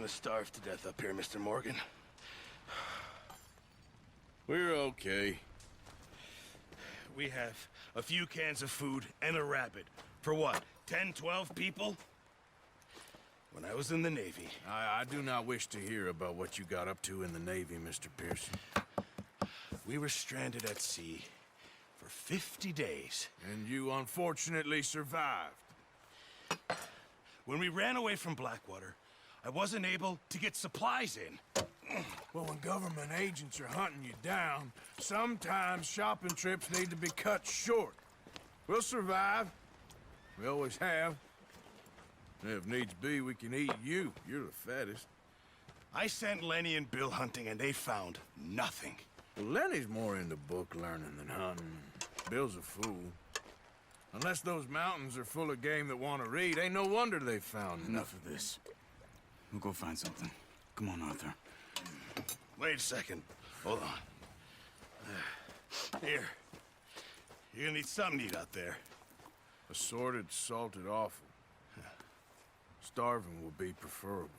starve to death up here, Mr. Morgan. We're okay. We have a few cans of food and a rabbit. For what, 10, 12 people? When I was in the Navy... I do not wish to hear about what you got up to in the Navy, Mr. Pearson. We were stranded at sea for 50 days. And you unfortunately survived. When we ran away from Blackwater, I wasn't able to get supplies in. Well, when government agents are hunting you down, sometimes shopping trips need to be cut short. We'll survive. We always have. And if needs be, we can eat you. You're the fattest. I sent Lenny and Bill hunting, and they found nothing. Well, Lenny's more into book learning than hunting. Bill's a fool. Unless those mountains are full of game that want to read, ain't no wonder they found Enough of this. We'll go find something. Come on, Arthur. Wait a second. Hold on. Here. You're gonna need something to eat out there. Assorted, salted offal. Starving will be preferable.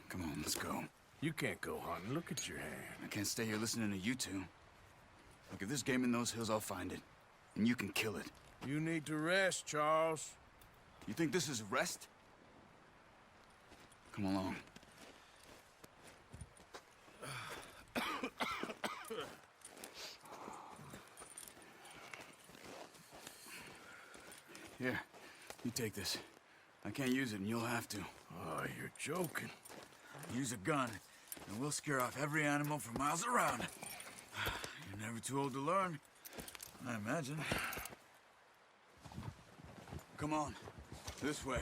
Come on, let's go. You can't go hunting. Look at your hand. I can't stay here listening to you two. Look, if there's game in those hills, I'll find it. And you can kill it. You need to rest, Charles. You think this is rest? Come along. Here, you take this. I can't use it, and you'll have to. Oh, you're joking. Use a gun, and we'll scare off every animal for miles around. You're never too old to learn, I imagine. Come on, this way.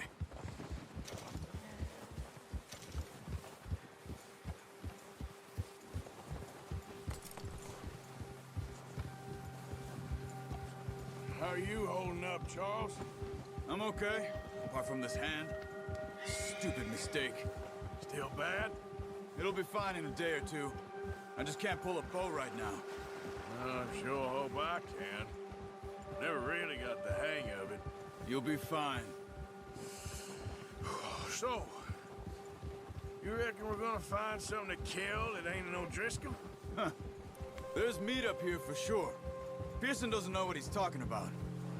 How are you holding up, Charles? I'm okay, apart from this hand. Stupid mistake. Still bad? It'll be fine in a day or two. I just can't pull a bow right now. I sure hope I can. Never really got the hang of it. You'll be fine. So, you reckon we're gonna find something to kill that ain't no Driscoll? Huh. There's meat up here for sure. Pearson doesn't know what he's talking about.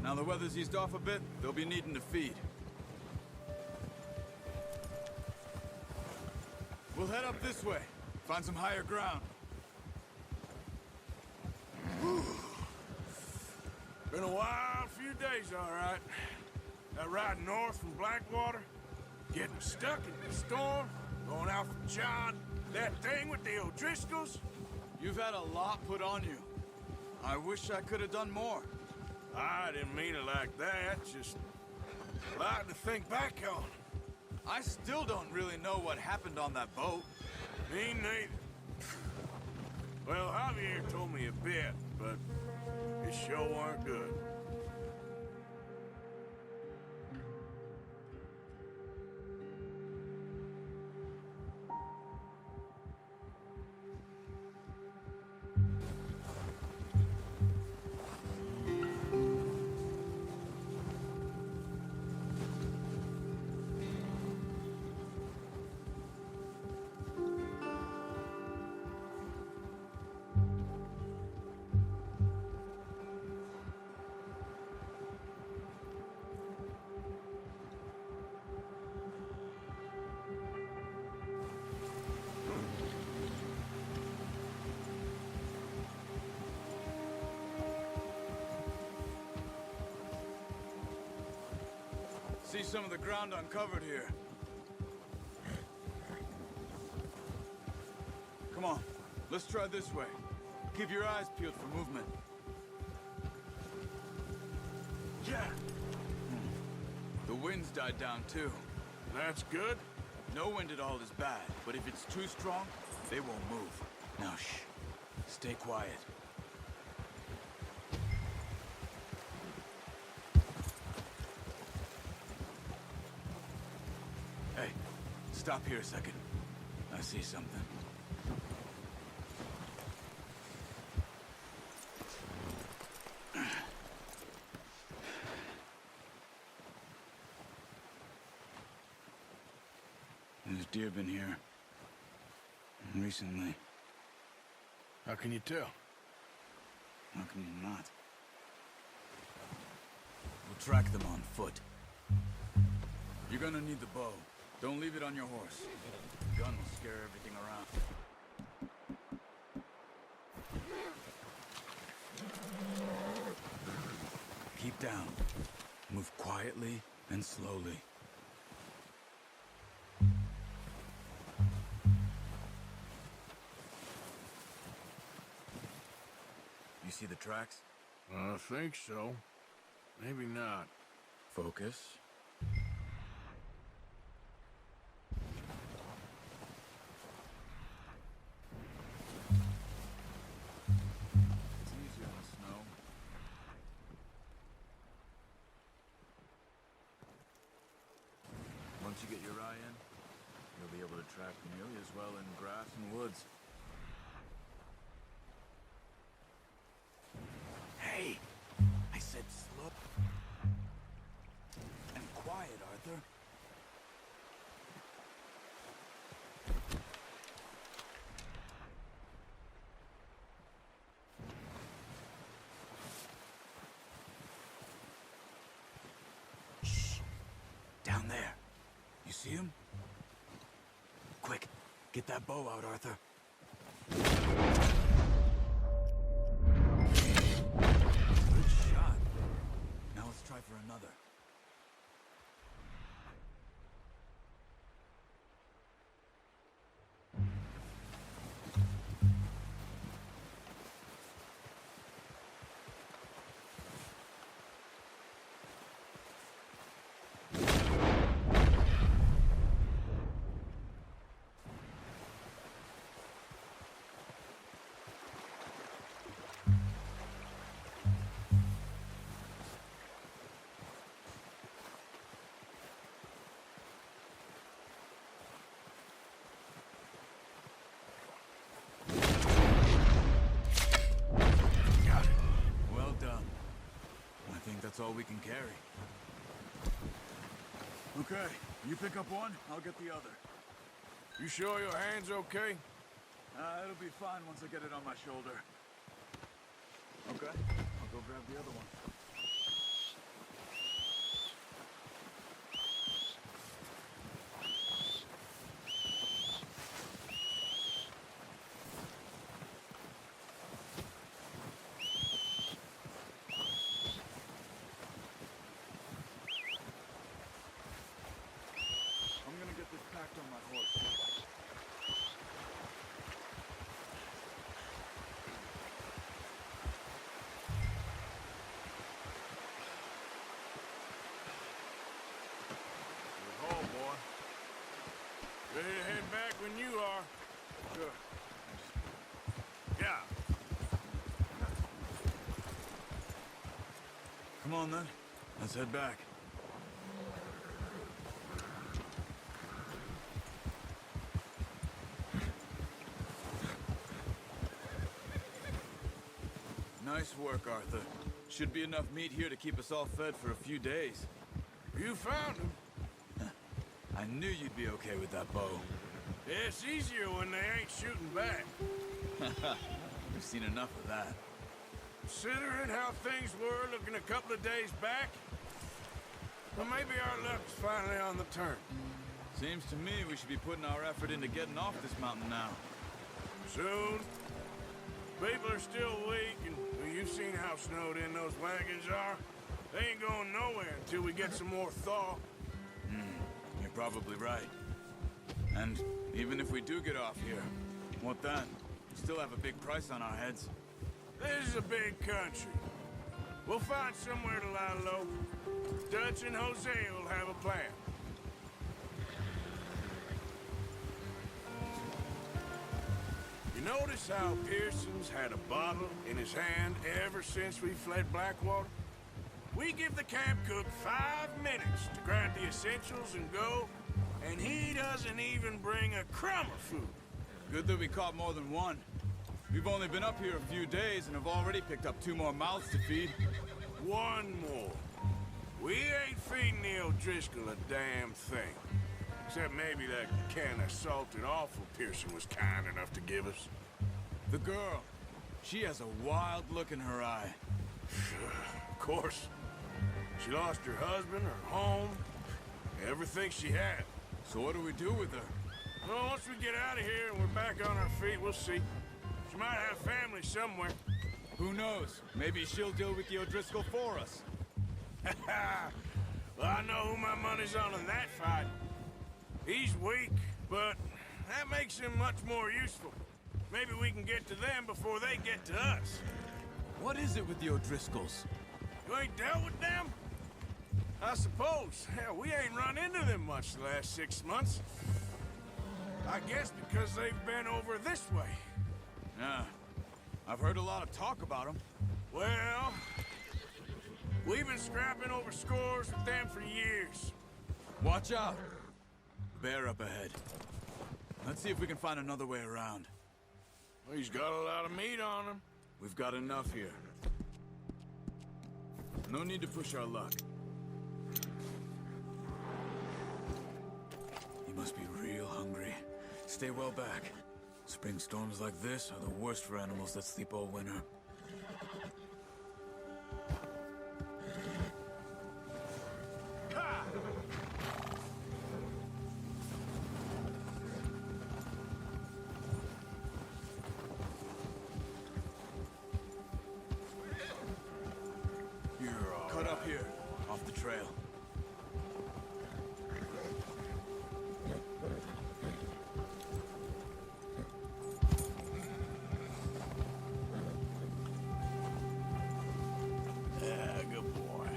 Now the weather's eased off a bit, they'll be needing to feed. We'll head up this way. Find some higher ground. Been a wild few days, all right. That ride north from Blackwater, getting stuck in the storm, going out from John, that thing with the O'Driscolls. You've had a lot put on you. I wish I could have done more. I didn't mean it like that, just a lot to think back on. I still don't really know what happened on that boat. Me neither. Well, Javier told me a bit, but it sure weren't good. See some of the ground uncovered here. Come on, let's try this way. Keep your eyes peeled for movement. Yeah, The wind's died down too. that's good. No wind at all is bad, but if it's too strong, they won't move. Now shh, stay quiet. Hey, stop here a second. I see something. There's deer been here. Recently. How can you tell? How can you not? We'll track them on foot. You're gonna need the bow. Don't leave it on your horse. The gun will scare everything around. Keep down. Move quietly and slowly. You see the tracks? I think so. Maybe not. Focus. It's easier in the snow. Once you get your eye in, you'll be able to track nearly as well in grass and woods. Hey! I said slow. And quiet, Arthur. Shh! Down there. You see him? Quick, get that bow out, Arthur. Good shot. Now let's try for another. Well done. I think that's all we can carry. Okay, you pick up one, I'll get the other. You sure your hand's okay? It'll be fine once I get it on my shoulder. Okay, I'll go grab the other one. I'm gonna get this packed on my horse. Good haul, boy. Ready to head back when you are. Sure. Yeah. Come on then, let's head back. Nice work, Arthur. Should be enough meat here to keep us all fed for a few days. You found him. I knew you'd be okay with that bow. It's easier when they ain't shooting back. We've seen enough of that. Considering how things were looking a couple of days back, well, maybe our luck's finally on the turn. Seems to me we should be putting our effort into getting off this mountain now. Soon. People are still weak, and well, you've seen how snowed in those wagons are. They ain't going nowhere until we get some more thaw. You're probably right. And even if we do get off here, what then? We still have a big price on our heads. This is a big country. We'll find somewhere to lie low. Dutch and Jose will have a plan. You notice how Pearson's had a bottle in his hand ever since we fled Blackwater? We give the camp cook 5 minutes to grab the essentials and go, and he doesn't even bring a crumb of food. Good that we caught more than one. We've only been up here a few days and have already picked up 2 more mouths to feed. One more. We ain't feeding the O'Driscoll a damn thing. Except maybe that can of salted offal Pearson was kind enough to give us. The girl. She has a wild look in her eye. Of course. She lost her husband, her home, everything she had. So what do we do with her? Well, once we get out of here and we're back on our feet, we'll see. She might have family somewhere. Who knows? Maybe she'll deal with the O'Driscoll for us. Well, I know who my money's on in that fight. He's weak, but that makes him much more useful. Maybe we can get to them before they get to us. What is it with the O'Driscolls? You ain't dealt with them? I suppose. Hell, we ain't run into them much the last 6 months. I guess because they've been over this way. Yeah. I've heard a lot of talk about them. Well, we've been scrapping over scores with them for years. Watch out. Bear up ahead. Let's see if we can find another way around. Well, he's got a lot of meat on him. We've got enough here. No need to push our luck. He must be real hungry. Stay well back. Spring storms like this are the worst for animals that sleep all winter. Cut up here, off the trail. Yeah, good boy.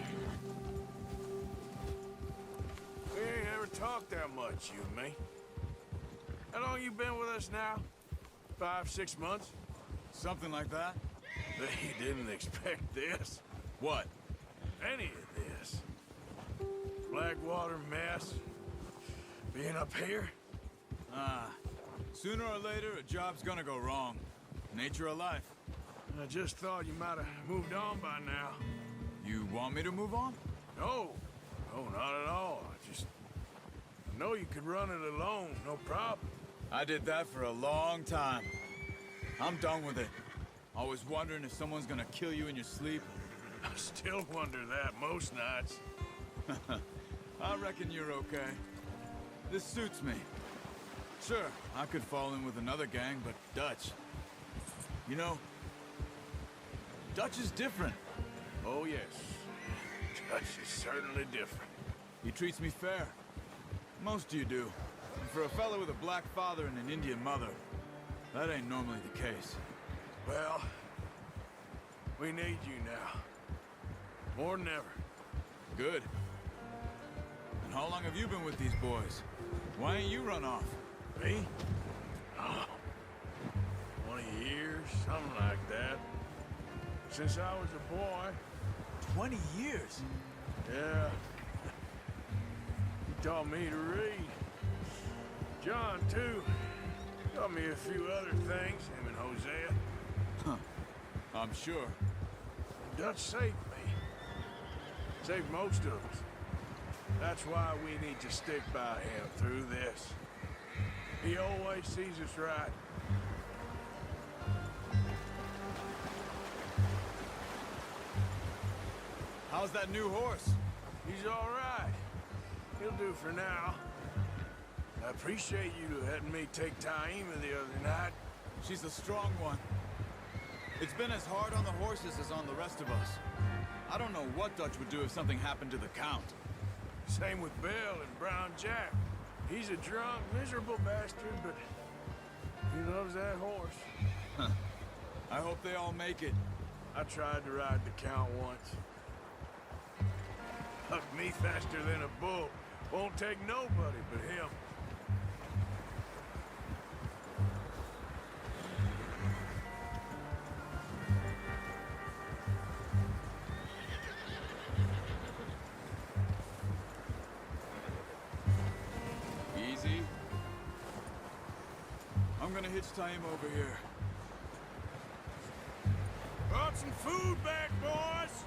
We ain't ever talked that much, you and me. How long you been with us now? 5, 6 months? Something like that? They didn't expect this. What? Any of this. Blackwater mess. Being up here. Sooner or later, a job's gonna go wrong. Nature of life. I just thought you might have moved on by now. You want me to move on? No. No, not at all. I know you could run it alone, no problem. I did that for a long time. I'm done with it. Always wondering if someone's gonna kill you in your sleep. I still wonder that most nights. I reckon you're okay. This suits me. Sure, I could fall in with another gang, but Dutch... You know, Dutch is different. Oh, yes. Dutch is certainly different. He treats me fair. Most of you do. And for a fella with a black father and an Indian mother, that ain't normally the case. Well, we need you now. More than ever. Good. And how long have you been with these boys? Why ain't you run off? Me? Oh, 20 years, something like that. Since I was a boy. 20 years? Yeah. He taught me to read. John, too. Taught me a few other things, him and Hosea. Huh. I'm sure. Dutch saved me. Saved most of us. That's why we need to stick by him through this. He always sees us right. How's that new horse? He's all right. He'll do for now. I appreciate you letting me take Taima the other night. She's a strong one. It's been as hard on the horses as on the rest of us. I don't know what Dutch would do if something happened to the Count. Same with Bill and Brown Jack. He's a drunk, miserable bastard, but he loves that horse. I hope they all make it. I tried to ride the Count once. Hucked me faster than a bull. Won't take nobody but him. Easy. I'm gonna hitch Taima over here. Brought some food back, boys!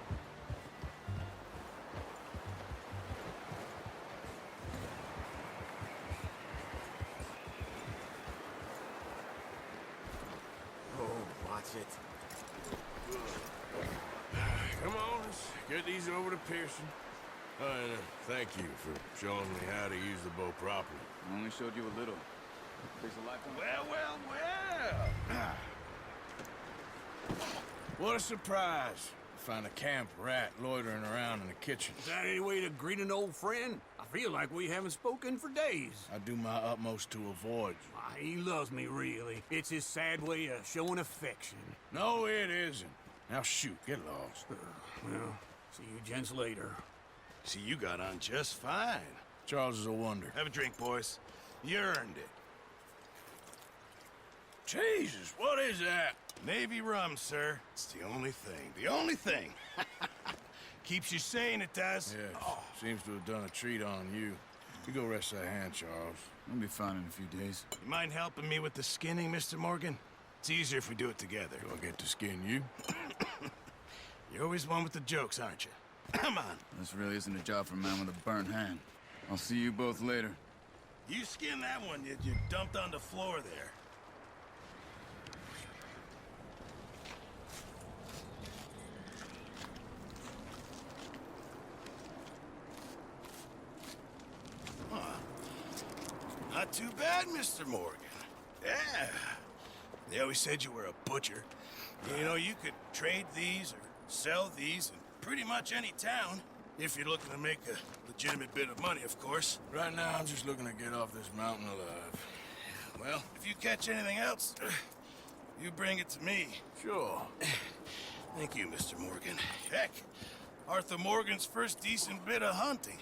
shit. Come on, let's get these over to Pearson. And thank you for showing me how to use the bow properly. I only showed you a little. Takes a lifetime. Well. What a surprise. Find a camp rat loitering around in the kitchen. Is that any way to greet an old friend? I feel like we haven't spoken for days. I do my utmost to avoid you. Why, he loves me, really. It's his sad way of showing affection. No, it isn't. Now shoot, get lost. Well, see you gents later. See, you got on just fine. Charles is a wonder. Have a drink, boys. You earned it. Jesus, what is that? Navy rum, sir. It's the only thing. The only thing. Keeps you sane, it does. Yes, seems to have done a treat on you. You go rest that hand, Charles. I'll be fine in a few days. You mind helping me with the skinning, Mr. Morgan? It's easier if we do it together. Do I get to skin you? You're always one with the jokes, aren't you? Come on. This really isn't a job for a man with a burnt hand. I'll see you both later. You skin that one you dumped on the floor there. Not too bad, Mr. Morgan. Yeah. They always said you were a butcher. You know, you could trade these or sell these in pretty much any town. If you're looking to make a legitimate bit of money, of course. Right now, I'm just looking to get off this mountain alive. Well, if you catch anything else, you bring it to me. Sure. Thank you, Mr. Morgan. Heck, Arthur Morgan's first decent bit of hunting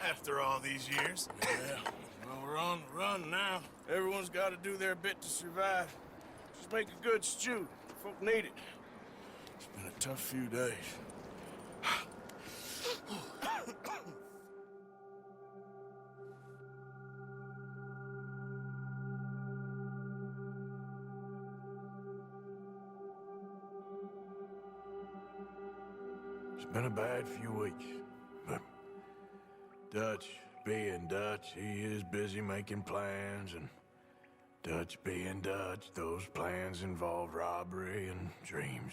after all these years. Yeah. Well, we're on the run now. Everyone's got to do their bit to survive. Just make a good stew. Folk need it. It's been a tough few days. It's been a bad few weeks, but Dutch being Dutch, he is busy making plans, and Dutch being Dutch, those plans involve robbery and dreams.